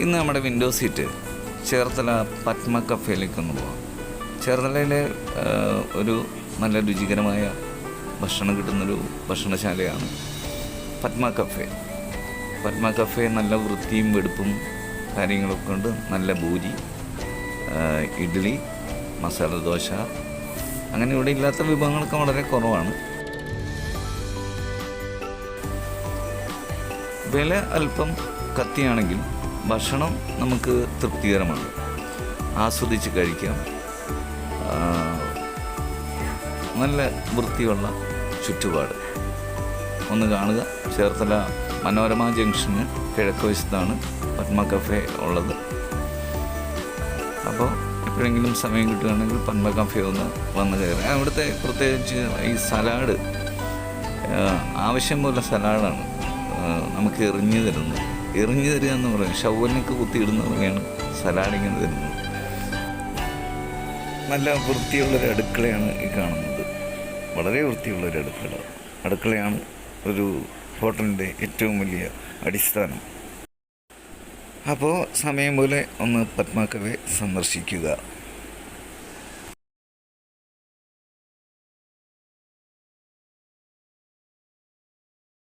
ഇന്ന് നമ്മുടെ window seat Cherthala Padma കഫേയിലേക്കൊന്ന് പോകാം. ചേർത്തലയിലെ ഒരു നല്ല രുചികരമായ ഭക്ഷണം കിട്ടുന്നൊരു ഭക്ഷണശാലയാണ് പത്മ കഫേ. പത്മ കഫേ നല്ല വൃത്തിയും വെടുപ്പും കാര്യങ്ങളൊക്കെ ഉണ്ട്. നല്ല പൂരി, ഇഡ്ഡലി, മസാല ദോശ, അങ്ങനെ ഇവിടെ ഇല്ലാത്ത വിഭവങ്ങളൊക്കെ വളരെ കുറവാണ്. വില അല്പം കത്തിയാണെങ്കിൽ ഭക്ഷണം നമുക്ക് തൃപ്തികരമാണ്, ആസ്വദിച്ച് കഴിക്കാം. നല്ല വൃത്തിയുള്ള ചുറ്റുപാട് ഒന്ന് കാണുക. ചേർത്തല മനോരമ ജംഗ്ഷന് കിഴക്ക് വശത്താണ് പത്മ കഫേ ഉള്ളത്. അപ്പോൾ എപ്പോഴെങ്കിലും സമയം കിട്ടുകയാണെങ്കിൽ പത്മ കഫേ ഒന്ന് വന്ന് കയറുക. അവിടുത്തെ പ്രത്യേകിച്ച് ഈ സലാഡ് ആവശ്യം പോലെ സലാഡാണ് നമുക്ക് എറിഞ്ഞു തരിക എന്ന് പറയും. ഷവലിനൊക്കെ കുത്തിയിടുന്നതൊക്കെയാണ് സലാഡ് ഇങ്ങനെ തരുന്നത്. നല്ല വൃത്തിയുള്ളൊരു അടുക്കളയാണ് ഈ കാണുന്നത്. വളരെ വൃത്തിയുള്ളൊരു അടുക്കളയാണ് ഒരു ഹോട്ടലിൻ്റെ ഏറ്റവും വലിയ അടിസ്ഥാനം. അപ്പോൾ സമയം പോലെ ഒന്ന് പത്മ കഫേ സന്ദർശിക്കുക.